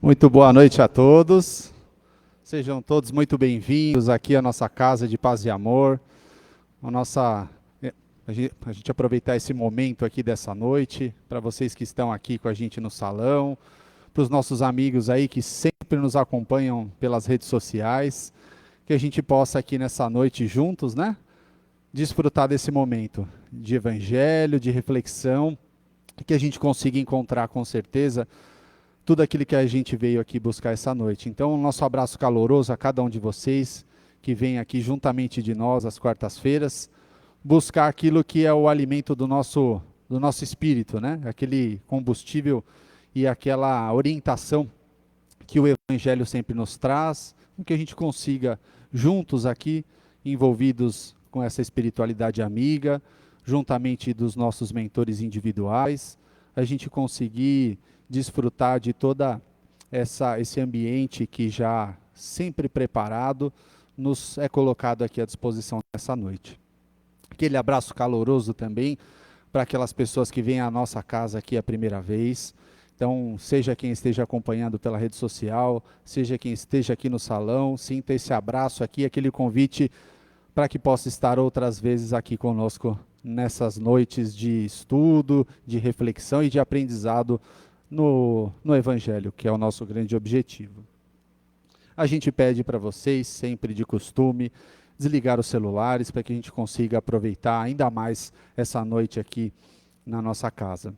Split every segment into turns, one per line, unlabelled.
Muito boa noite a todos. Sejam todos muito bem-vindos aqui à nossa casa de paz e amor. A gente aproveitar esse momento aqui dessa noite, para vocês que estão aqui com a gente no salão, para os nossos amigos aí que sempre nos acompanham pelas redes sociais, que a gente possa aqui nessa noite juntos, né, desfrutar desse momento de evangelho, de reflexão, que a gente consiga encontrar com certeza tudo aquilo que a gente veio aqui buscar essa noite. Então, nosso abraço caloroso a cada um de vocês que vem aqui juntamente de nós às quartas-feiras, buscar aquilo que é o alimento do nosso espírito, né? Aquele combustível e aquela orientação que o Evangelho sempre nos traz, que a gente consiga, juntos aqui, envolvidos com essa espiritualidade amiga, juntamente dos nossos mentores individuais, a gente conseguir desfrutar de toda esse ambiente que já sempre preparado nos é colocado aqui à disposição nessa noite. Aquele abraço caloroso também para aquelas pessoas que vêm à nossa casa aqui a primeira vez. Então, seja quem esteja acompanhando pela rede social, seja quem esteja aqui no salão, sinta esse abraço aqui, aquele convite para que possa estar outras vezes aqui conosco nessas noites de estudo, de reflexão e de aprendizado no Evangelho, que é o nosso grande objetivo. A gente pede para vocês, sempre de costume, desligar os celulares para que a gente consiga aproveitar ainda mais essa noite aqui na nossa casa.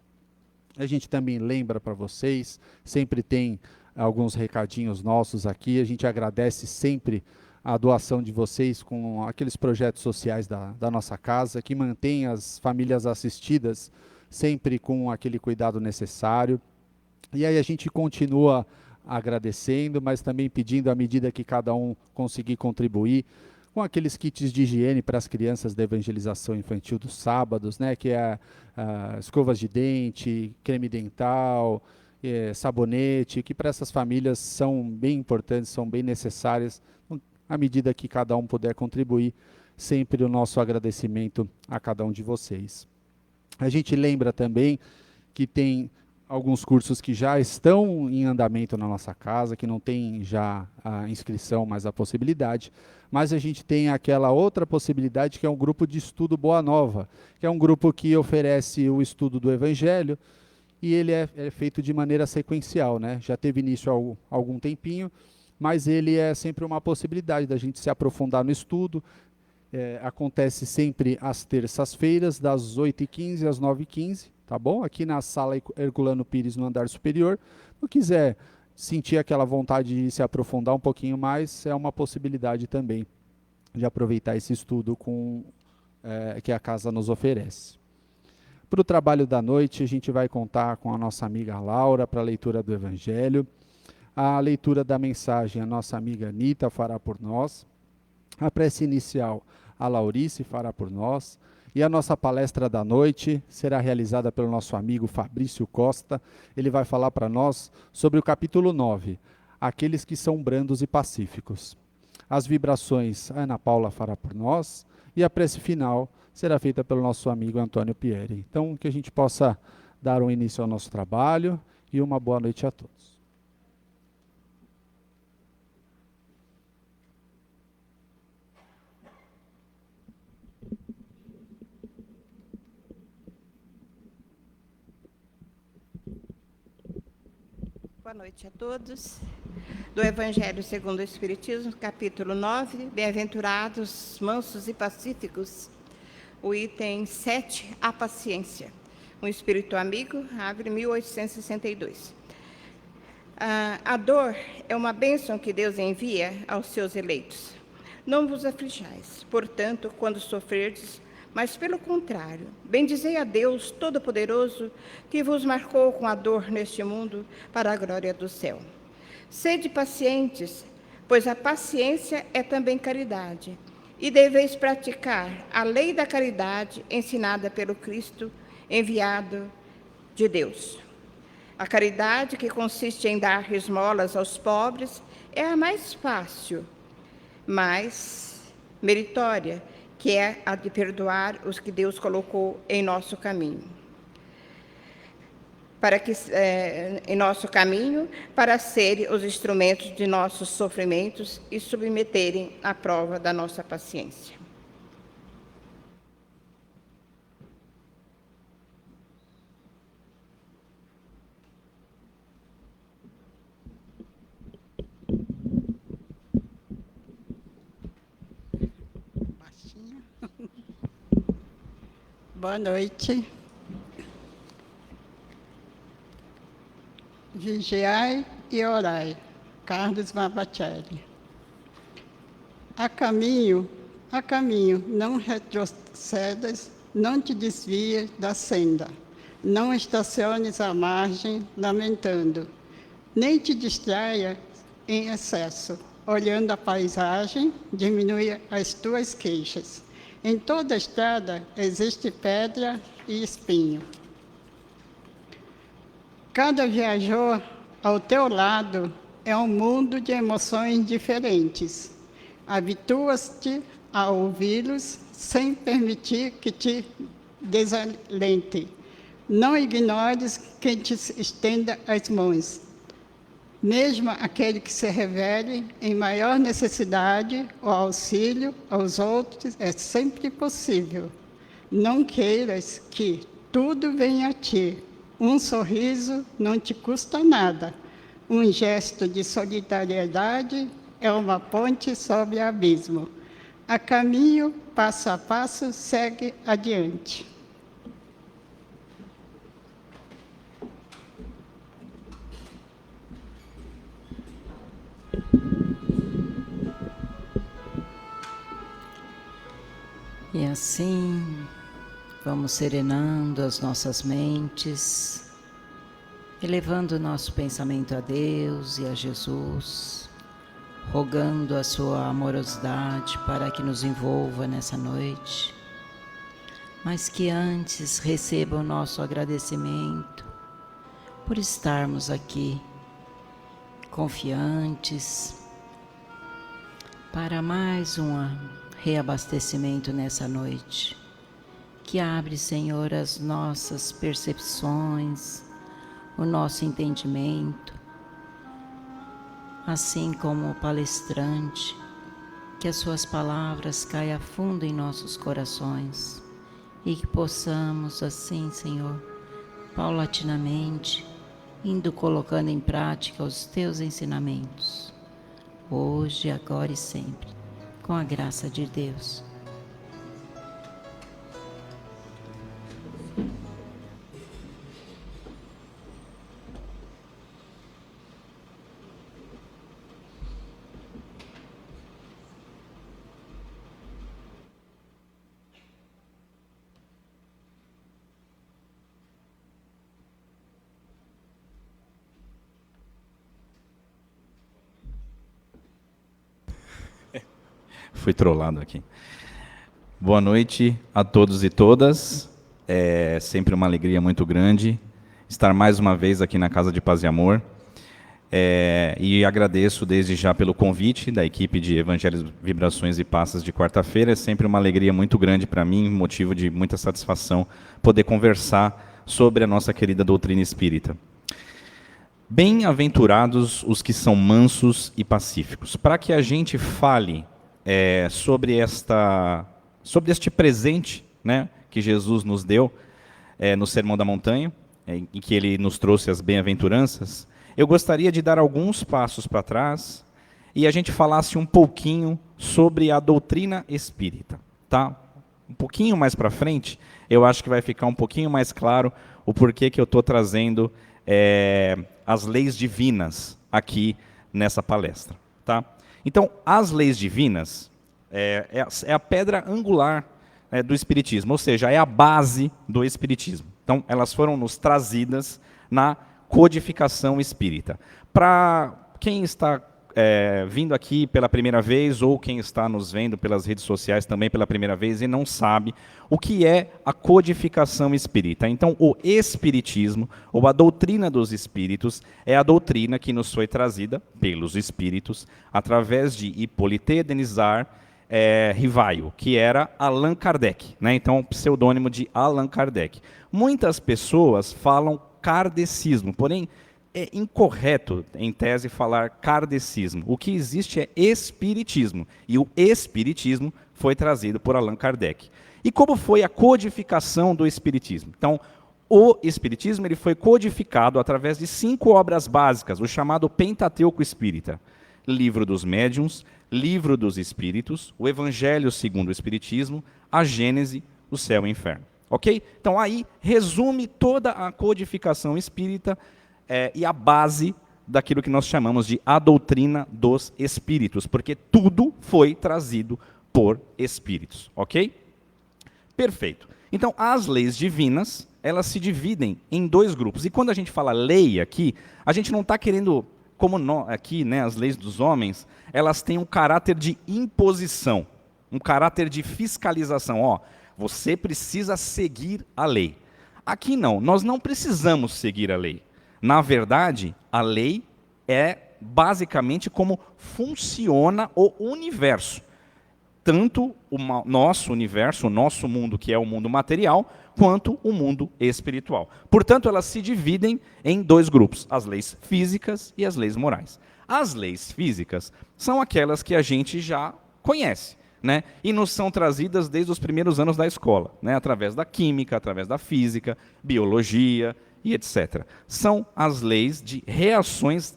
A gente também lembra para vocês, sempre tem alguns recadinhos nossos aqui, a gente agradece sempre a doação de vocês com aqueles projetos sociais da nossa casa, que mantém as famílias assistidas sempre com aquele cuidado necessário. E aí a gente continua agradecendo, mas também pedindo, à medida que cada um conseguir contribuir, com aqueles kits de higiene para as crianças da evangelização infantil dos sábados, né, que é escovas de dente, creme dental, sabonete, que para essas famílias são bem importantes, são bem necessárias, à medida que cada um puder contribuir, sempre o nosso agradecimento a cada um de vocês. A gente lembra também que tem alguns cursos que já estão em andamento na nossa casa, que não tem já a inscrição, mas a possibilidade. Mas a gente tem aquela outra possibilidade, que é um grupo de estudo Boa Nova, que é um grupo que oferece o estudo do Evangelho, e ele é feito de maneira sequencial, né? Já teve início há algum tempinho, mas ele é sempre uma possibilidade da gente se aprofundar no estudo. Acontece sempre às terças-feiras, das 8h15 às 9h15, tá bom? Aqui na sala Herculano Pires, no andar superior. Se quiser sentir aquela vontade de se aprofundar um pouquinho mais, é uma possibilidade também de aproveitar esse estudo que a casa nos oferece. Para o trabalho da noite, a gente vai contar com a nossa amiga Laura para a leitura do Evangelho. A leitura da mensagem, a nossa amiga Anitta fará por nós. A prece inicial, a Laurice fará por nós. E a nossa palestra da noite será realizada pelo nosso amigo Fabrício Costa. Ele vai falar para nós sobre o capítulo 9, aqueles que são brandos e pacíficos. As vibrações, a Ana Paula fará por nós. E a prece final será feita pelo nosso amigo Antônio Pieri. Então, que a gente possa dar um início ao nosso trabalho e uma boa noite a todos.
Boa noite a todos. Do Evangelho segundo o Espiritismo, capítulo 9, Bem-aventurados, mansos e pacíficos. O item 7, a paciência. Um espírito amigo, abre 1862. A dor é uma bênção que Deus envia aos seus eleitos. Não vos aflijais, portanto, quando sofrerdes, mas, pelo contrário, bendizei a Deus Todo-Poderoso, que vos marcou com a dor neste mundo para a glória do céu. Sede pacientes, pois a paciência é também caridade, e deveis praticar a lei da caridade ensinada pelo Cristo, enviado de Deus. A caridade, que consiste em dar esmolas aos pobres, é a mais fácil, mais meritória, que é a de perdoar os que Deus colocou em nosso caminho. para que em nosso caminho, para serem os instrumentos de nossos sofrimentos e submeterem à prova da nossa paciência.
Boa noite. Vigiai e orai. Carlos Mabatelli. A caminho, não retrocedas, não te desvies da senda. Não estaciones à margem, lamentando. Nem te distraia em excesso. Olhando a paisagem, diminui as tuas queixas. Em toda estrada existe pedra e espinho. Cada viajor ao teu lado é um mundo de emoções diferentes. Habitua-te a ouvi-los sem permitir que te desalente. Não ignores quem te estenda as mãos. Mesmo aquele que se revele em maior necessidade ou auxílio aos outros é sempre possível. Não queiras que tudo venha a ti. Um sorriso não te custa nada. Um gesto de solidariedade é uma ponte sobre o abismo. A caminho, passo a passo, segue adiante.
E assim, vamos serenando as nossas mentes, elevando o nosso pensamento a Deus e a Jesus, rogando a sua amorosidade para que nos envolva nessa noite, mas que antes receba o nosso agradecimento por estarmos aqui, confiantes, para mais reabastecimento nessa noite, que abre, Senhor, as nossas percepções, o nosso entendimento, assim como o palestrante, que as suas palavras caiam a fundo em nossos corações e que possamos assim, Senhor, paulatinamente, indo colocando em prática os teus ensinamentos, hoje, agora e sempre, com a graça de Deus.
Fui trollado aqui. Boa noite a todos e todas. É sempre uma alegria muito grande estar mais uma vez aqui na Casa de Paz e Amor. E agradeço desde já pelo convite da equipe de Evangelhos, Vibrações e Passas de quarta-feira. É sempre uma alegria muito grande para mim, motivo de muita satisfação, poder conversar sobre a nossa querida doutrina espírita. Bem-aventurados os que são mansos e pacíficos. Para que a gente fale sobre este presente, né, que Jesus nos deu no Sermão da Montanha, em que ele nos trouxe as bem-aventuranças, eu gostaria de dar alguns passos para trás e a gente falasse um pouquinho sobre a doutrina espírita, tá? Um pouquinho mais para frente, eu acho que vai ficar um pouquinho mais claro o porquê que eu estou trazendo as leis divinas aqui nessa palestra, tá? Então, as leis divinas é a pedra angular do Espiritismo, ou seja, é a base do Espiritismo. Então, elas foram nos trazidas na codificação espírita. Para quem está vindo aqui pela primeira vez, ou quem está nos vendo pelas redes sociais também pela primeira vez e não sabe o que é a codificação espírita. Então, o Espiritismo, ou a doutrina dos espíritos, é a doutrina que nos foi trazida pelos espíritos através de Hippolyte Denisard Rivaio, que era Allan Kardec, né? Então, pseudônimo de Allan Kardec. Muitas pessoas falam kardecismo. Porém, é incorreto, em tese, falar kardecismo. O que existe é espiritismo. E o espiritismo foi trazido por Allan Kardec. E como foi a codificação do espiritismo? Então, o espiritismo ele foi codificado através de 5 obras básicas, o chamado Pentateuco Espírita. Livro dos Médiuns, Livro dos Espíritos, o Evangelho segundo o Espiritismo, a Gênese, o Céu e o Inferno. Ok? Então aí resume toda a codificação espírita e a base daquilo que nós chamamos de a doutrina dos espíritos, porque tudo foi trazido por espíritos. Ok? Perfeito. Então as leis divinas, elas se dividem em 2 grupos. E quando a gente fala lei aqui, a gente não está querendo, como aqui, né, as leis dos homens, elas têm um caráter de imposição, um caráter de fiscalização. Ó, você precisa seguir a lei. Aqui não, nós não precisamos seguir a lei. Na verdade, a lei é basicamente como funciona o universo. Tanto o nosso universo, o nosso mundo, que é o mundo material, quanto o mundo espiritual. Portanto, elas se dividem em 2 grupos, as leis físicas e as leis morais. As leis físicas são aquelas que a gente já conhece, né? E nos são trazidas desde os primeiros anos da escola, né? Através da química, através da física, biologia e etc. São as leis de reações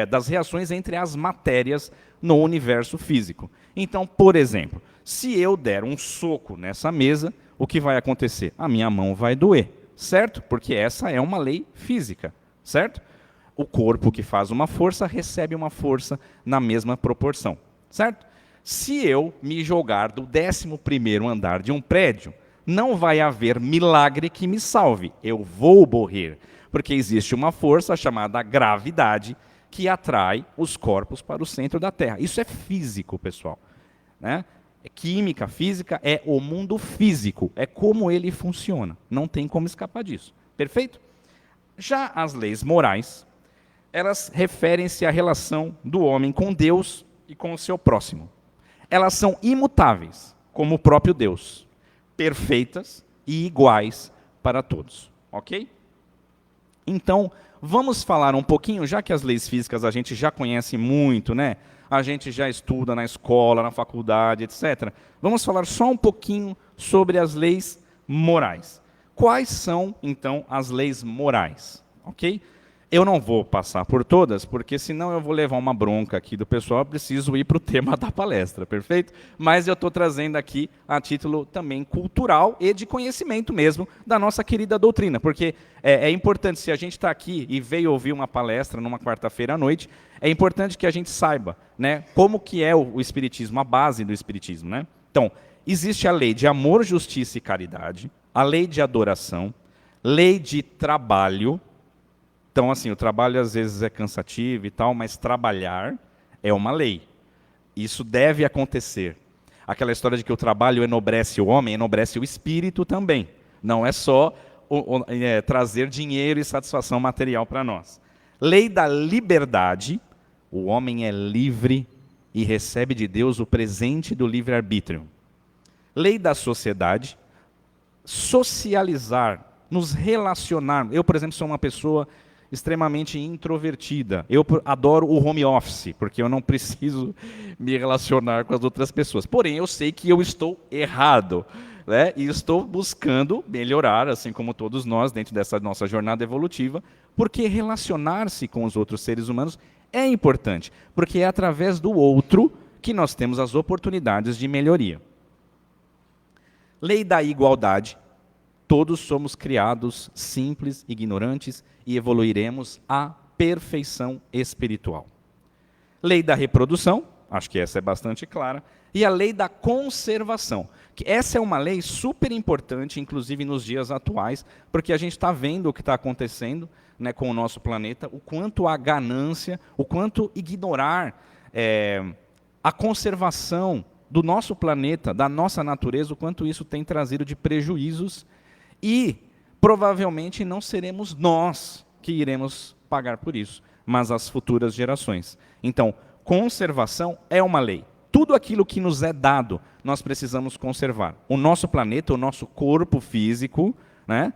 das reações entre as matérias no universo físico. Então, por exemplo, se eu der um soco nessa mesa, o que vai acontecer? A minha mão vai doer, certo? Porque essa é uma lei física, certo? O corpo que faz uma força recebe uma força na mesma proporção, certo? Se eu me jogar do 11º andar de um prédio, não vai haver milagre que me salve, eu vou morrer, porque existe uma força chamada gravidade que atrai os corpos para o centro da Terra. Isso é físico, pessoal, né? Química, física é o mundo físico, é como ele funciona, não tem como escapar disso, perfeito? Já as leis morais, elas referem-se à relação do homem com Deus e com o seu próximo. Elas são imutáveis, como o próprio Deus, perfeitas e iguais para todos, ok? Então, vamos falar um pouquinho, já que as leis físicas a gente já conhece muito, né? A gente já estuda na escola, na faculdade, etc. Vamos falar só um pouquinho sobre as leis morais. Quais são, então, as leis morais? Ok? Eu não vou passar por todas, porque senão eu vou levar uma bronca aqui do pessoal, eu preciso ir para o tema da palestra, perfeito? Mas eu estou trazendo aqui a título também cultural e de conhecimento mesmo da nossa querida doutrina, porque é importante, se a gente está aqui e veio ouvir uma palestra numa quarta-feira à noite, é importante que a gente saiba, né, como que é o Espiritismo, a base do Espiritismo, né? Então, existe a lei de amor, justiça e caridade, a lei de adoração, lei de trabalho. Então, assim, o trabalho às vezes é cansativo e tal, mas trabalhar é uma lei. Isso deve acontecer. Aquela história de que o trabalho enobrece o homem, enobrece o espírito também. Não é só trazer dinheiro e satisfação material para nós. Lei da liberdade. O homem é livre e recebe de Deus o presente do livre-arbítrio. Lei da sociedade. Socializar, nos relacionar. Eu, por exemplo, sou uma pessoa extremamente introvertida. Eu adoro o home office, porque eu não preciso me relacionar com as outras pessoas. Porém, eu sei que eu estou errado, né? E estou buscando melhorar, assim como todos nós, dentro dessa nossa jornada evolutiva, porque relacionar-se com os outros seres humanos é importante, porque é através do outro que nós temos as oportunidades de melhoria. Lei da igualdade. Todos somos criados simples, ignorantes e evoluiremos à perfeição espiritual. Lei da reprodução, acho que essa é bastante clara, e a lei da conservação. Que essa é uma lei super importante, inclusive nos dias atuais, porque a gente está vendo o que está acontecendo, né, com o nosso planeta, o quanto a ganância, o quanto ignorar a conservação do nosso planeta, da nossa natureza, o quanto isso tem trazido de prejuízos. E provavelmente não seremos nós que iremos pagar por isso, mas as futuras gerações. Então, conservação é uma lei. Tudo aquilo que nos é dado, nós precisamos conservar. O nosso planeta, o nosso corpo físico, né?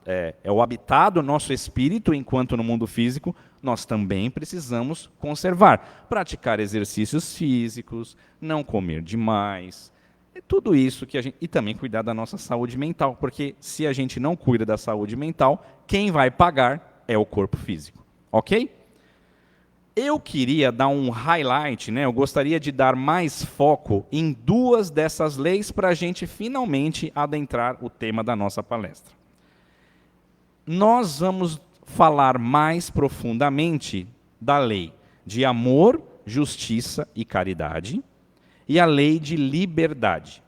é o habitat do nosso espírito, enquanto no mundo físico, nós também precisamos conservar. Praticar exercícios físicos, não comer demais, é tudo isso que a gente... E também cuidar da nossa saúde mental, porque se a gente não cuida da saúde mental, quem vai pagar é o corpo físico. Ok? Eu queria dar um highlight, né? Eu gostaria de dar mais foco em duas dessas leis para a gente finalmente adentrar o tema da nossa palestra. Nós vamos falar mais profundamente da lei de amor, justiça e caridade e a lei de liberdade.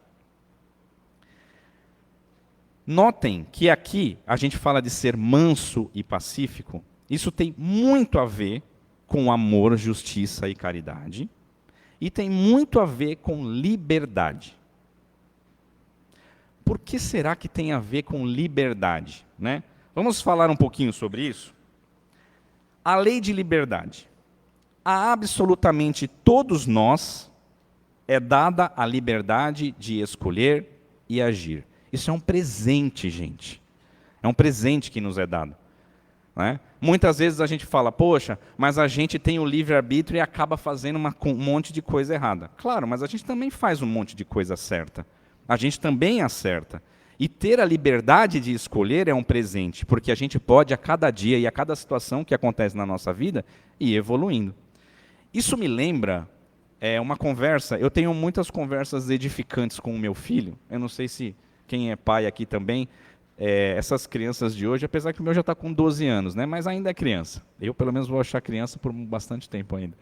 Notem que aqui a gente fala de ser manso e pacífico. Isso tem muito a ver com amor, justiça e caridade. E tem muito a ver com liberdade. Por que será que tem a ver com liberdade, né? Vamos falar um pouquinho sobre isso? A lei de liberdade. A absolutamente todos nós é dada a liberdade de escolher e agir. Isso é um presente, gente. É um presente que nos é dado. Né? Muitas vezes a gente fala, poxa, mas a gente tem o livre-arbítrio e acaba fazendo um monte de coisa errada. Claro, mas a gente também faz um monte de coisa certa. A gente também acerta. E ter a liberdade de escolher é um presente, porque a gente pode, a cada dia e a cada situação que acontece na nossa vida, ir evoluindo. Isso me lembra uma conversa, eu tenho muitas conversas edificantes com o meu filho, eu não sei se quem é pai aqui também, essas crianças de hoje, apesar que o meu já está com 12 anos, né, mas ainda é criança. Eu, pelo menos, vou achar criança por bastante tempo ainda.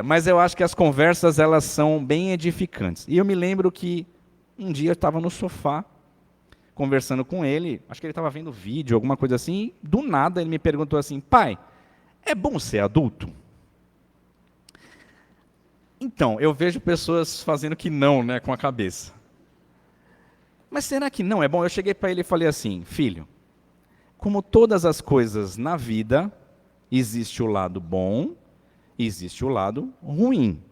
Mas eu acho que as conversas, elas são bem edificantes. E eu me lembro que um dia eu estava no sofá, conversando com ele, acho que ele estava vendo vídeo, alguma coisa assim, e do nada ele me perguntou assim, pai, é bom ser adulto? Então, eu vejo pessoas fazendo que não, né, com a cabeça. Mas será que não é bom? Eu cheguei para ele e falei assim, filho, como todas as coisas na vida, existe o lado bom, existe o lado ruim.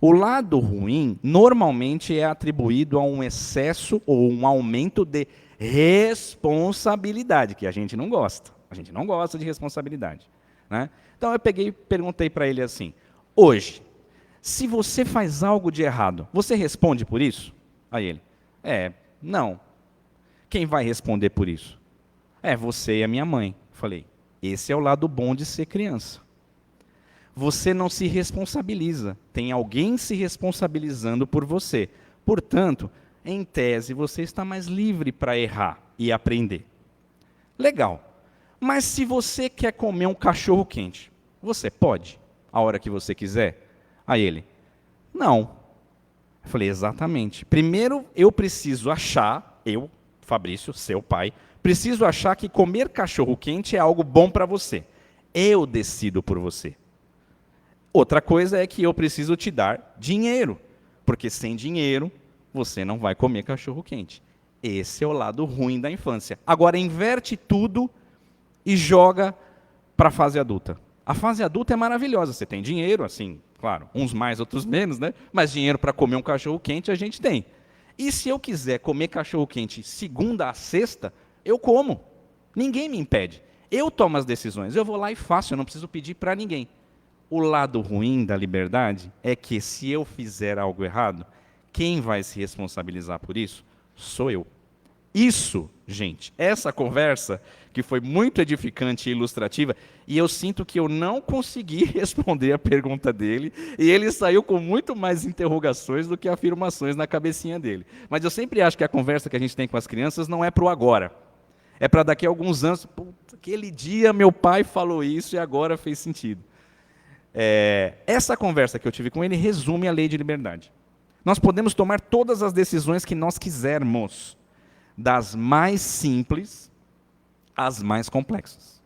O lado ruim, normalmente, é atribuído a um excesso ou um aumento de responsabilidade, que a gente não gosta. A gente não gosta de responsabilidade. Né? Então, eu peguei e perguntei para ele assim, hoje, se você faz algo de errado, você responde por isso? Aí ele, não. Quem vai responder por isso? Você e a minha mãe. Falei, esse é o lado bom de ser criança. Você não se responsabiliza. Tem alguém se responsabilizando por você. Portanto, em tese, você está mais livre para errar e aprender. Legal. Mas se você quer comer um cachorro quente, você pode, a hora que você quiser? Aí ele, não. Eu falei, exatamente. Primeiro, eu preciso achar, eu, Fabrício, seu pai, preciso achar que comer cachorro quente é algo bom para você. Eu decido por você. Outra coisa é que eu preciso te dar dinheiro, porque sem dinheiro você não vai comer cachorro quente. Esse é o lado ruim da infância. Agora inverte tudo e joga para a fase adulta. A fase adulta é maravilhosa, você tem dinheiro, assim, claro, uns mais, outros menos, né? Mas dinheiro para comer um cachorro quente a gente tem. E se eu quiser comer cachorro quente segunda a sexta, eu como. Ninguém me impede. Eu tomo as decisões, eu vou lá e faço, eu não preciso pedir para ninguém. O lado ruim da liberdade é que se eu fizer algo errado, quem vai se responsabilizar por isso? Sou eu. Isso, gente, essa conversa que foi muito edificante e ilustrativa, e eu sinto que eu não consegui responder a pergunta dele, e ele saiu com muito mais interrogações do que afirmações na cabecinha dele. Mas eu sempre acho que a conversa que a gente tem com as crianças não é para o agora. É para daqui a alguns anos, aquele dia meu pai falou isso e agora fez sentido. Essa conversa que eu tive com ele resume a lei de liberdade. Nós podemos tomar todas as decisões que nós quisermos, das mais simples às mais complexas.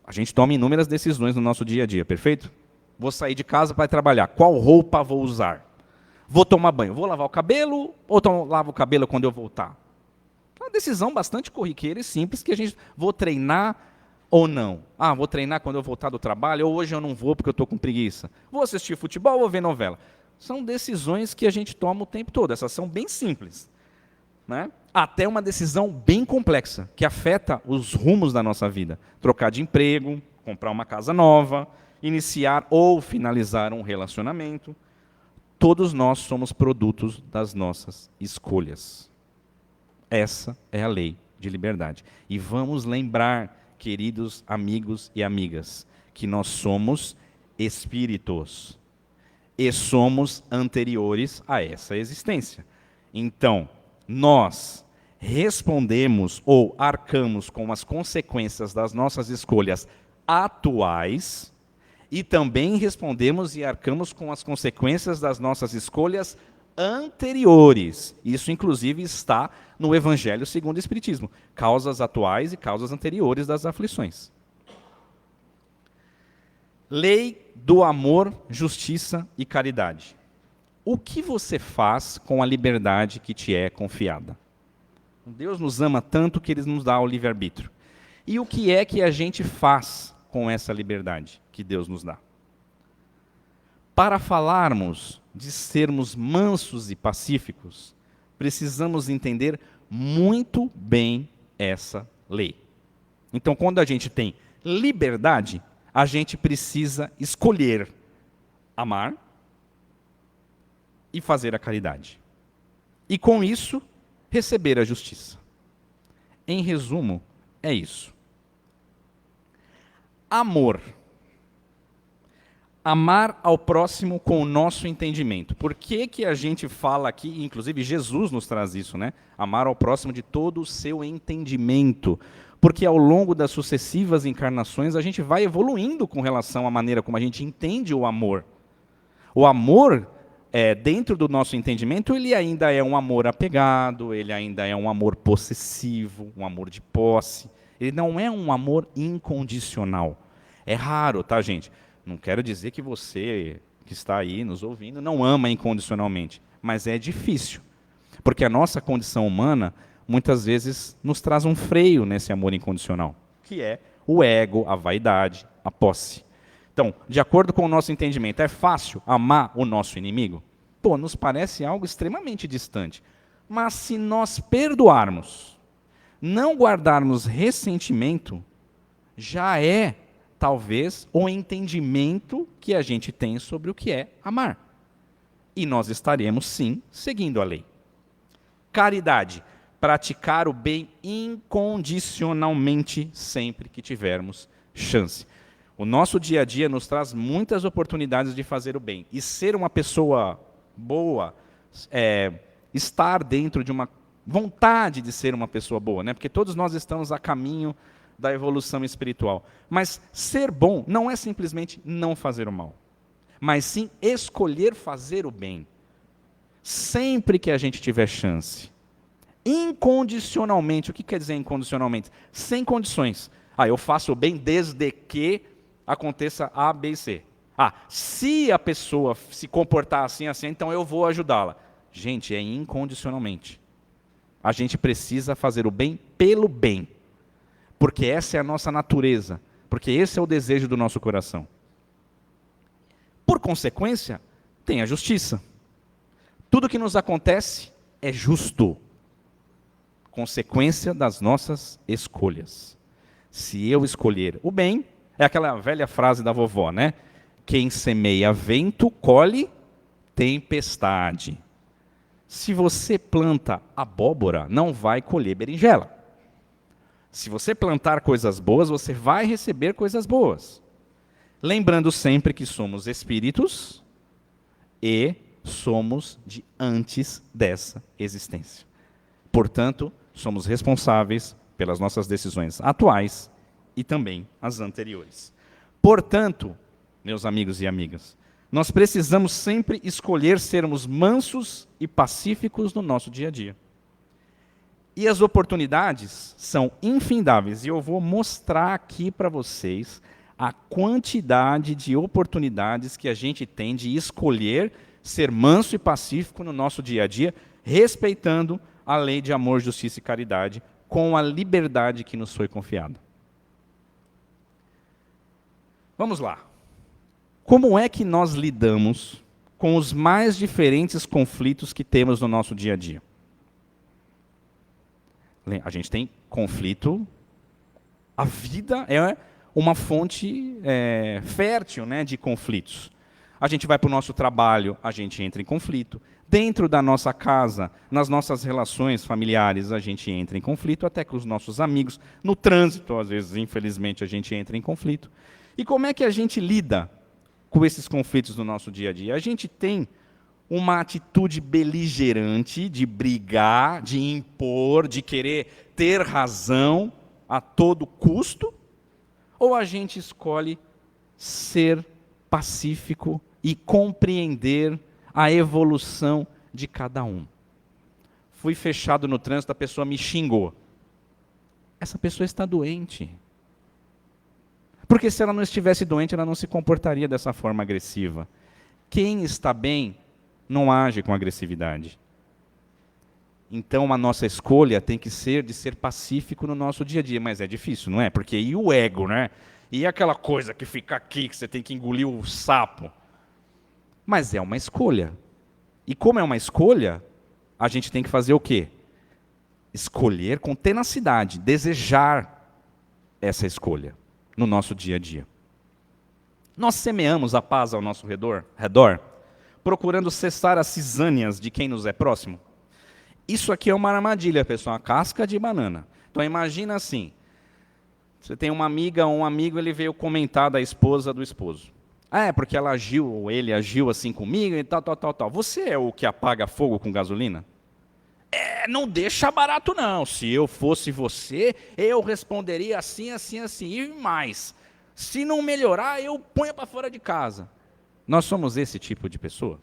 A gente toma inúmeras decisões no nosso dia a dia, perfeito? Vou sair de casa para trabalhar, qual roupa vou usar? Vou tomar banho, vou lavar o cabelo ou lavo o cabelo quando eu voltar? É uma decisão bastante corriqueira e simples que a gente... Vou treinar ou não? Vou treinar quando eu voltar do trabalho, ou hoje eu não vou porque eu estou com preguiça. Vou assistir futebol ou ver novela? São decisões que a gente toma o tempo todo, essas são bem simples. né, até uma decisão bem complexa, que afeta os rumos da nossa vida. Trocar de emprego, comprar uma casa nova, iniciar ou finalizar um relacionamento. Todos nós somos produtos das nossas escolhas. Essa é a lei de liberdade. E vamos lembrar, queridos amigos e amigas, que nós somos espíritos e somos anteriores a essa existência. Então, nós respondemos ou arcamos com as consequências das nossas escolhas atuais e também respondemos e arcamos com as consequências das nossas escolhas anteriores. Isso, inclusive, está no Evangelho segundo o Espiritismo. Causas atuais e causas anteriores das aflições. Lei do amor, justiça e caridade. O que você faz com a liberdade que te é confiada? Deus nos ama tanto que Ele nos dá o livre-arbítrio. E o que é que a gente faz com essa liberdade que Deus nos dá? Para falarmos de sermos mansos e pacíficos, precisamos entender muito bem essa lei. Então, quando a gente tem liberdade, a gente precisa escolher amar e fazer a caridade. E com isso, receber a justiça. Em resumo, é isso. Amor. Amar ao próximo com o nosso entendimento. Por que que a gente fala aqui, inclusive Jesus nos traz isso, né? Amar ao próximo de todo o seu entendimento. Porque ao longo das sucessivas encarnações a gente vai evoluindo com relação à maneira como a gente entende o amor. O amor, dentro do nosso entendimento, ele ainda é um amor apegado, ele ainda é um amor possessivo, um amor de posse. Ele não é um amor incondicional. É raro, tá, gente? Não quero dizer que você que está aí nos ouvindo não ama incondicionalmente, mas é difícil. Porque a nossa condição humana muitas vezes nos traz um freio nesse amor incondicional, que é o ego, a vaidade, a posse. Então, de acordo com o nosso entendimento, é fácil amar o nosso inimigo? Pô, nos parece algo extremamente distante. Mas se nós perdoarmos, não guardarmos ressentimento, já é, talvez, o entendimento que a gente tem sobre o que é amar. E nós estaremos, sim, seguindo a lei. Caridade. Praticar o bem incondicionalmente sempre que tivermos chance. O nosso dia a dia nos traz muitas oportunidades de fazer o bem. E ser uma pessoa boa, estar dentro de uma vontade de ser uma pessoa boa, né? Porque todos nós estamos a caminho da evolução espiritual. Mas ser bom não é simplesmente não fazer o mal, mas sim escolher fazer o bem. Sempre que a gente tiver chance. Incondicionalmente. O que quer dizer incondicionalmente? Sem condições. Eu faço o bem desde que aconteça A, B e C. Se a pessoa se comportar assim, então eu vou ajudá-la. Gente, é incondicionalmente. A gente precisa fazer o bem pelo bem. Porque essa é a nossa natureza. Porque esse é o desejo do nosso coração. Por consequência, tem a justiça. Tudo que nos acontece é justo. Consequência das nossas escolhas. Se eu escolher o bem, é aquela velha frase da vovó, né? Quem semeia vento, colhe tempestade. Se você planta abóbora, não vai colher berinjela. Se você plantar coisas boas, você vai receber coisas boas. Lembrando sempre que somos espíritos e somos de antes dessa existência. Portanto, somos responsáveis pelas nossas decisões atuais e também as anteriores. Portanto, meus amigos e amigas, nós precisamos sempre escolher sermos mansos e pacíficos no nosso dia a dia. E as oportunidades são infindáveis. E eu vou mostrar aqui para vocês a quantidade de oportunidades que a gente tem de escolher ser manso e pacífico no nosso dia a dia, respeitando a lei de amor, justiça e caridade, com a liberdade que nos foi confiada. Vamos lá. Como é que nós lidamos com os mais diferentes conflitos que temos no nosso dia a dia? A gente tem conflito. A vida é uma fonte fértil, né, de conflitos. A gente vai para o nosso trabalho, a gente entra em conflito. Dentro da nossa casa, nas nossas relações familiares, a gente entra em conflito, até com os nossos amigos. No trânsito, às vezes, infelizmente, a gente entra em conflito. E como é que a gente lida com esses conflitos no nosso dia a dia? A gente tem uma atitude beligerante de brigar, de impor, de querer ter razão a todo custo? Ou a gente escolhe ser pacífico e compreender a evolução de cada um? Fui fechado no trânsito, a pessoa me xingou. Essa pessoa está doente. Porque se ela não estivesse doente, ela não se comportaria dessa forma agressiva. Quem está bem não age com agressividade. Então a nossa escolha tem que ser de ser pacífico no nosso dia a dia, mas é difícil, não é? Porque e o ego, né? E aquela coisa que fica aqui, que você tem que engolir o sapo. Mas é uma escolha. E como é uma escolha, a gente tem que fazer o quê? Escolher com tenacidade, desejar essa escolha no nosso dia a dia. Nós semeamos a paz ao nosso redor, procurando cessar as cisânias de quem nos é próximo. Isso aqui é uma armadilha, pessoal, uma casca de banana. Então imagina assim, você tem uma amiga ou um amigo, ele veio comentar da esposa do esposo. Ah, é porque ela agiu, ou ele agiu assim comigo e tal. Você é o que apaga fogo com gasolina? Não deixa barato não. Se eu fosse você, eu responderia assim, assim, assim. E mais, se não melhorar, eu ponho para fora de casa. Nós somos esse tipo de pessoa?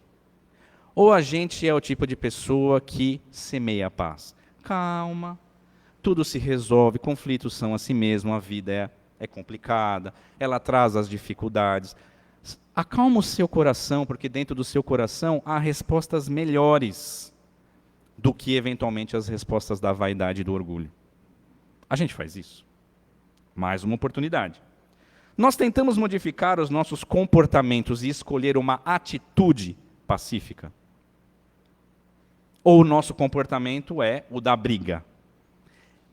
Ou a gente é o tipo de pessoa que semeia a paz? Calma, tudo se resolve, conflitos são assim mesmo, a vida é complicada, ela traz as dificuldades. Acalma o seu coração, porque dentro do seu coração há respostas melhores do que eventualmente as respostas da vaidade e do orgulho. A gente faz isso. Mais uma oportunidade. Nós tentamos modificar os nossos comportamentos e escolher uma atitude pacífica. Ou o nosso comportamento é o da briga.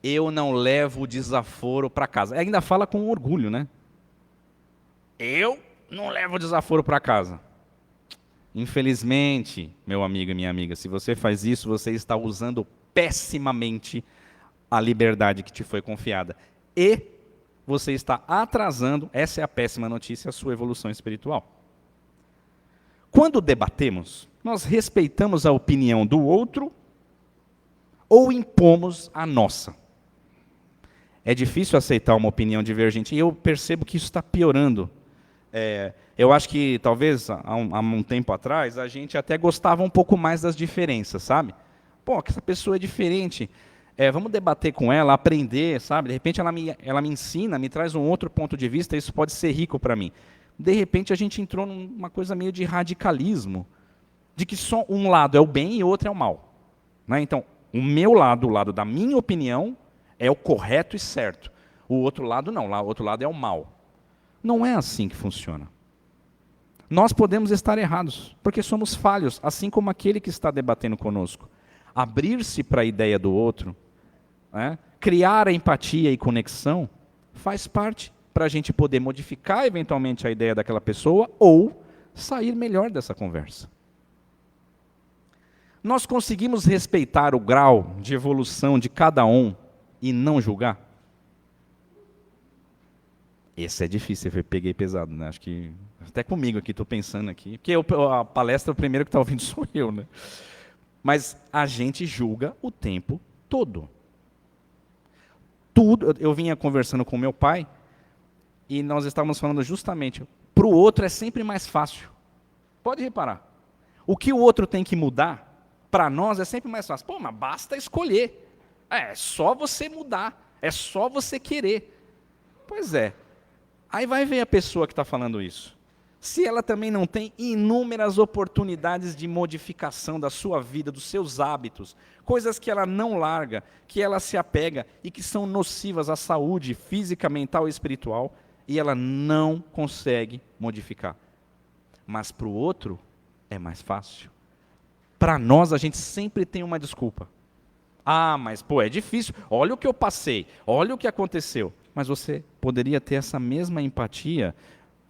Eu não levo o desaforo para casa. Ainda fala com orgulho, né? Eu não levo o desaforo para casa. Infelizmente, meu amigo e minha amiga, se você faz isso, você está usando pessimamente a liberdade que te foi confiada. E você está atrasando, essa é a péssima notícia, a sua evolução espiritual. Quando debatemos, nós respeitamos a opinião do outro ou impomos a nossa. É difícil aceitar uma opinião divergente e eu percebo que isso está piorando. Eu acho que talvez há um tempo atrás a gente até gostava um pouco mais das diferenças, sabe? Pô, que essa pessoa é diferente, vamos debater com ela, aprender, sabe? De repente ela me ensina, me traz um outro ponto de vista, isso pode ser rico para mim. De repente a gente entrou numa coisa meio de radicalismo, de que só um lado é o bem e o outro é o mal. Né? Então, o meu lado, o lado da minha opinião, é o correto e certo. O outro lado não, o outro lado é o mal. Não é assim que funciona. Nós podemos estar errados, porque somos falhos, assim como aquele que está debatendo conosco. Abrir-se para a ideia do outro, criar a empatia e conexão, faz parte para a gente poder modificar eventualmente a ideia daquela pessoa ou sair melhor dessa conversa. Nós conseguimos respeitar o grau de evolução de cada um e não julgar? Esse é difícil, eu peguei pesado, né? Acho que até comigo aqui, estou pensando aqui, porque a palestra, o primeiro que está ouvindo sou eu, né? Mas a gente julga o tempo todo. Tudo, eu vinha conversando com meu pai, e nós estávamos falando justamente, para o outro é sempre mais fácil. Pode reparar. O que o outro tem que mudar, para nós é sempre mais fácil. Pô, mas basta escolher. É só você mudar, é só você querer. Pois é. Aí vai ver a pessoa que está falando isso. Se ela também não tem inúmeras oportunidades de modificação da sua vida, dos seus hábitos, coisas que ela não larga, que ela se apega e que são nocivas à saúde física, mental e espiritual, e ela não consegue modificar. Mas para o outro é mais fácil. Para nós, a gente sempre tem uma desculpa. Ah, mas pô, é difícil. Olha o que eu passei, olha o que aconteceu. Mas você poderia ter essa mesma empatia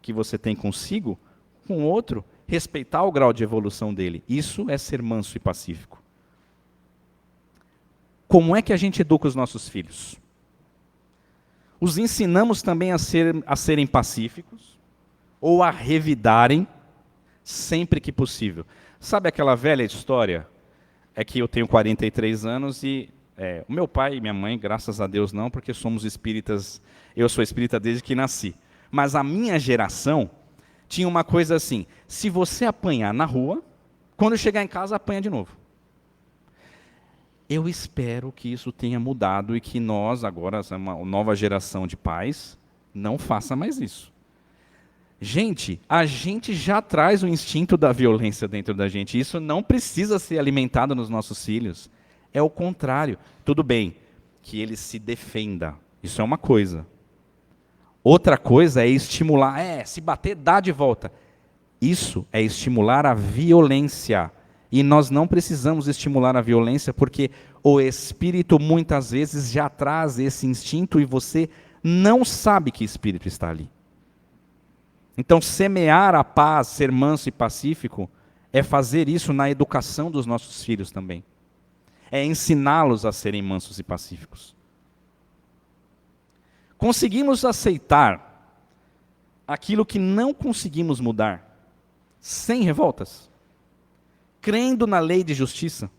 que você tem consigo, com o outro, respeitar o grau de evolução dele. Isso é ser manso e pacífico. Como é que a gente educa os nossos filhos? Os ensinamos também a serem pacíficos ou a revidarem sempre que possível. Sabe aquela velha história? É que eu tenho 43 anos e o meu pai e minha mãe, graças a Deus não, porque somos espíritas, eu sou espírita desde que nasci. Mas a minha geração tinha uma coisa assim, se você apanhar na rua, quando chegar em casa apanha de novo. Eu espero que isso tenha mudado e que nós, agora, uma nova geração de pais, não faça mais isso. Gente, a gente já traz o instinto da violência dentro da gente. Isso não precisa ser alimentado nos nossos filhos. É o contrário. Tudo bem que ele se defenda. Isso é uma coisa. Outra coisa é estimular. Se bater, dá de volta. Isso é estimular a violência. E nós não precisamos estimular a violência porque o espírito muitas vezes já traz esse instinto e você não sabe que espírito está ali. Então, semear a paz, ser manso e pacífico, é fazer isso na educação dos nossos filhos também. É ensiná-los a serem mansos e pacíficos. Conseguimos aceitar aquilo que não conseguimos mudar, sem revoltas, crendo na lei de justiça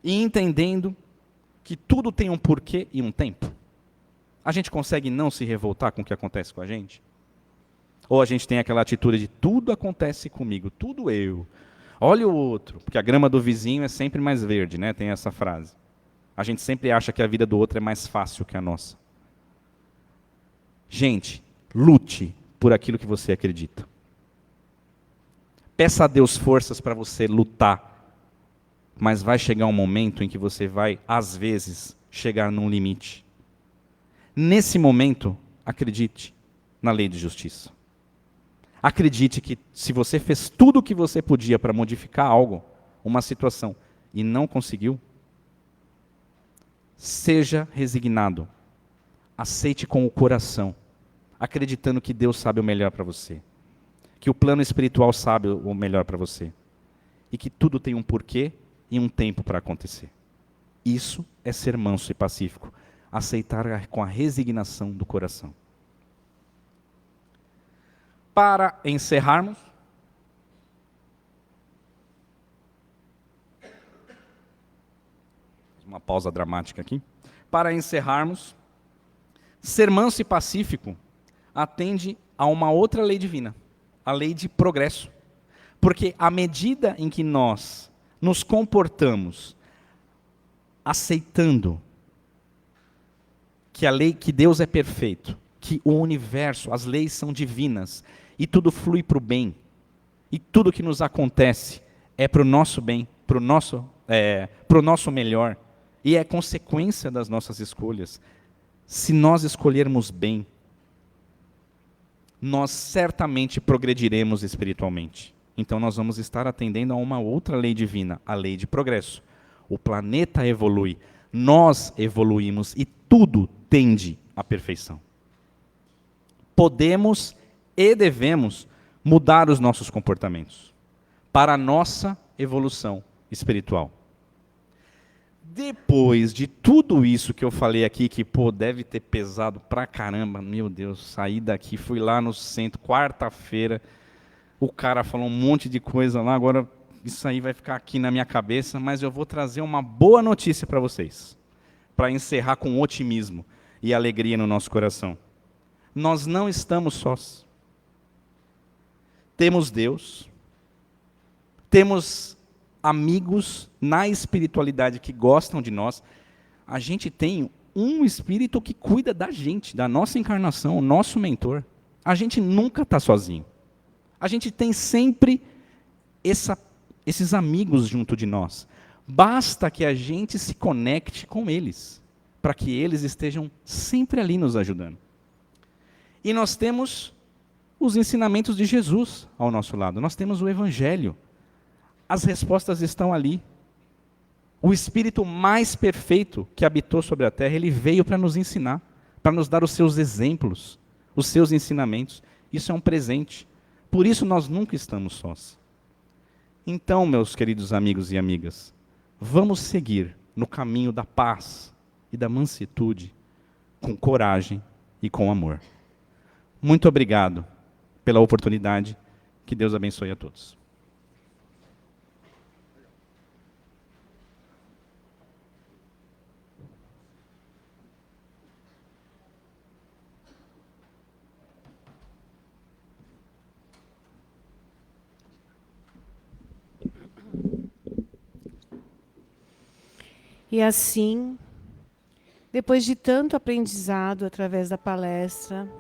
e entendendo que tudo tem um porquê e um tempo. A gente consegue não se revoltar com o que acontece com a gente? Ou a gente tem aquela atitude de tudo acontece comigo, tudo eu. Olha o outro, porque a grama do vizinho é sempre mais verde, né? Tem essa frase. A gente sempre acha que a vida do outro é mais fácil que a nossa. Gente, lute por aquilo que você acredita. Peça a Deus forças para você lutar. Mas vai chegar um momento em que você vai, às vezes, chegar num limite. Nesse momento, acredite na lei de justiça. Acredite que se você fez tudo o que você podia para modificar algo, uma situação, e não conseguiu, seja resignado. Aceite com o coração, acreditando que Deus sabe o melhor para você. Que o plano espiritual sabe o melhor para você. E que tudo tem um porquê e um tempo para acontecer. Isso é ser manso e pacífico. Aceitar com a resignação do coração. Para encerrarmos, uma pausa dramática aqui. Para encerrarmos, ser manso e pacífico atende a uma outra lei divina, a lei de progresso. Porque à medida em que nós nos comportamos aceitando que Deus é perfeito, que o universo, as leis são divinas, e tudo flui para o bem, e tudo que nos acontece é para o nosso bem, para o nosso melhor, e é consequência das nossas escolhas. Se nós escolhermos bem, nós certamente progrediremos espiritualmente. Então nós vamos estar atendendo a uma outra lei divina, a lei de progresso. O planeta evolui, nós evoluímos e tudo tende à perfeição. Podemos e devemos mudar os nossos comportamentos para a nossa evolução espiritual. Depois de tudo isso que eu falei aqui, que deve ter pesado pra caramba, meu Deus, saí daqui, fui lá no centro, quarta-feira, o cara falou um monte de coisa lá, agora isso aí vai ficar aqui na minha cabeça, mas eu vou trazer uma boa notícia para vocês, para encerrar com otimismo e alegria no nosso coração. Nós não estamos sós. Temos Deus, temos amigos na espiritualidade que gostam de nós. A gente tem um espírito que cuida da gente, da nossa encarnação, o nosso mentor. A gente nunca está sozinho. A gente tem sempre esses amigos junto de nós. Basta que a gente se conecte com eles, para que eles estejam sempre ali nos ajudando. E nós temos os ensinamentos de Jesus ao nosso lado. Nós temos o Evangelho. As respostas estão ali. O Espírito mais perfeito que habitou sobre a terra, ele veio para nos ensinar, para nos dar os seus exemplos, os seus ensinamentos. Isso é um presente. Por isso nós nunca estamos sós. Então, meus queridos amigos e amigas, vamos seguir no caminho da paz e da mansuetude, com coragem e com amor. Muito obrigado pela oportunidade. Que Deus abençoe a todos.
E assim, depois de tanto aprendizado através da palestra,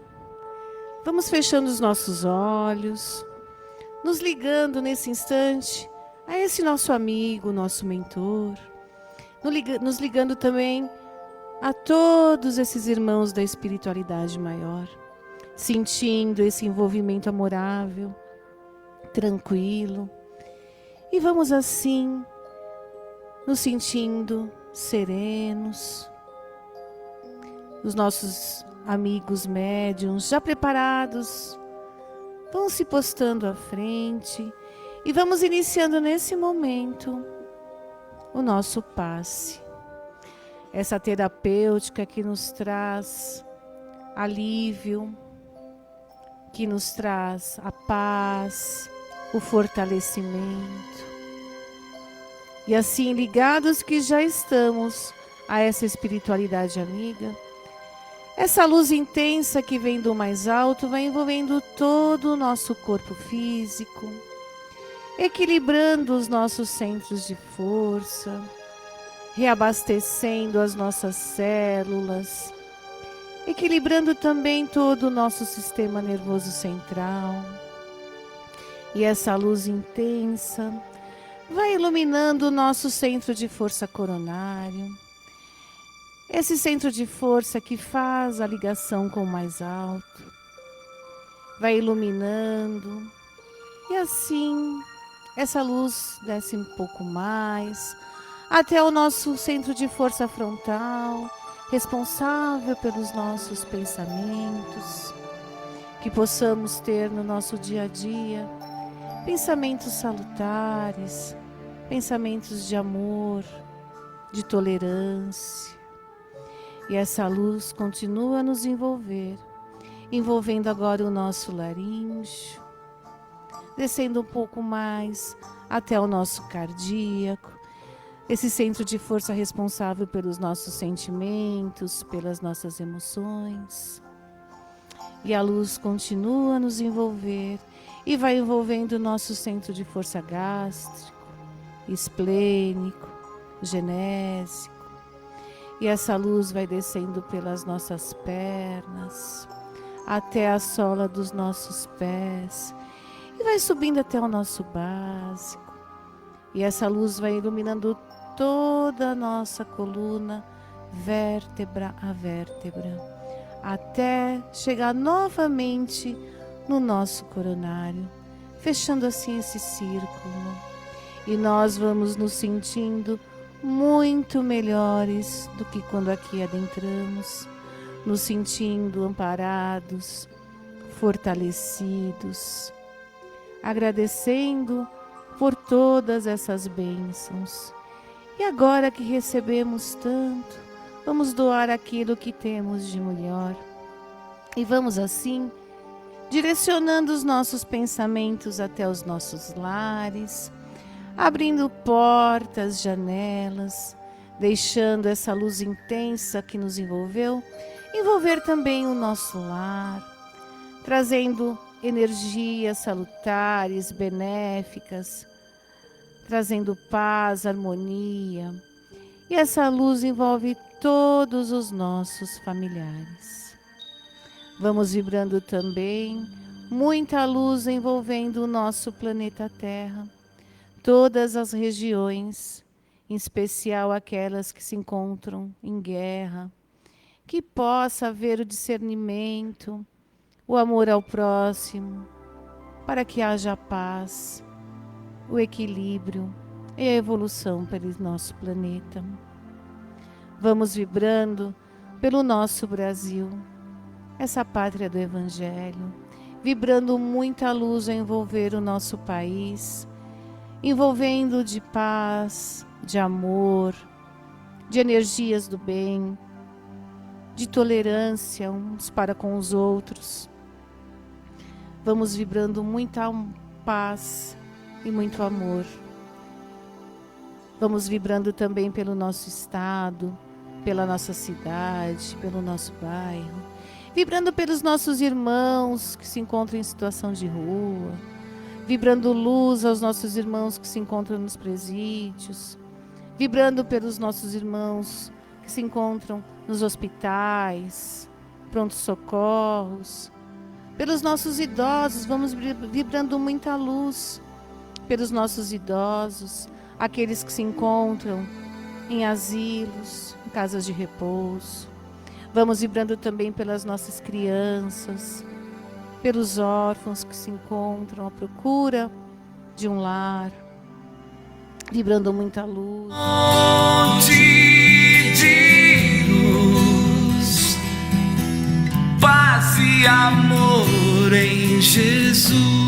vamos fechando os nossos olhos, nos ligando nesse instante a esse nosso amigo, nosso mentor, nos ligando também a todos esses irmãos da espiritualidade maior, sentindo esse envolvimento amorável, tranquilo. E vamos assim, nos sentindo serenos, os nossos amigos médiuns já preparados vão se postando à frente e vamos iniciando nesse momento o nosso passe. Essa terapêutica que nos traz alívio, que nos traz a paz, o fortalecimento. E assim, ligados que já estamos a essa espiritualidade amiga, essa luz intensa que vem do mais alto vai envolvendo todo o nosso corpo físico, equilibrando os nossos centros de força, reabastecendo as nossas células, equilibrando também todo o nosso sistema nervoso central. E essa luz intensa vai iluminando o nosso centro de força coronário. Esse centro de força que faz a ligação com o mais alto. Vai iluminando. E assim, essa luz desce um pouco mais, até o nosso centro de força frontal, responsável pelos nossos pensamentos. Que possamos ter no nosso dia a dia pensamentos salutares, pensamentos de amor, de tolerância. E essa luz continua a nos envolver, envolvendo agora o nosso laríngeo, descendo um pouco mais até o nosso cardíaco, esse centro de força responsável pelos nossos sentimentos, pelas nossas emoções. E a luz continua a nos envolver e vai envolvendo o nosso centro de força gástrico, esplênico, genésico. E essa luz vai descendo pelas nossas pernas, até a sola dos nossos pés, e vai subindo até o nosso básico. E essa luz vai iluminando toda a nossa coluna, vértebra a vértebra, até chegar novamente no nosso coronário, fechando assim esse círculo. E nós vamos nos sentindo muito melhores do que quando aqui adentramos, nos sentindo amparados, fortalecidos, agradecendo por todas essas bênçãos. E agora que recebemos tanto, vamos doar aquilo que temos de melhor. E vamos assim, direcionando os nossos pensamentos até os nossos lares, abrindo portas, janelas, deixando essa luz intensa que nos envolveu, envolver também o nosso lar, trazendo energias salutares, benéficas, trazendo paz, harmonia. E essa luz envolve todos os nossos familiares. Vamos vibrando também muita luz envolvendo o nosso planeta Terra, todas as regiões, em especial aquelas que se encontram em guerra, que possa haver o discernimento, o amor ao próximo, para que haja paz, o equilíbrio, e a evolução pelo nosso planeta. Vamos vibrando pelo nosso Brasil, essa pátria do Evangelho, vibrando muita luz a envolver o nosso país, envolvendo de paz, de amor, de energias do bem, de tolerância uns para com os outros. Vamos vibrando muita paz e muito amor. Vamos vibrando também pelo nosso estado, pela nossa cidade, pelo nosso bairro, vibrando pelos nossos irmãos que se encontram em situação de rua, vibrando luz aos nossos irmãos que se encontram nos presídios, vibrando pelos nossos irmãos que se encontram nos hospitais, prontos-socorros, pelos nossos idosos. Vamos vibrando muita luz pelos nossos idosos, aqueles que se encontram em asilos, em casas de repouso. Vamos vibrando também pelas nossas crianças, pelos órfãos que se encontram à procura de um lar, vibrando muita luz.
Fonte de luz, paz e amor em Jesus.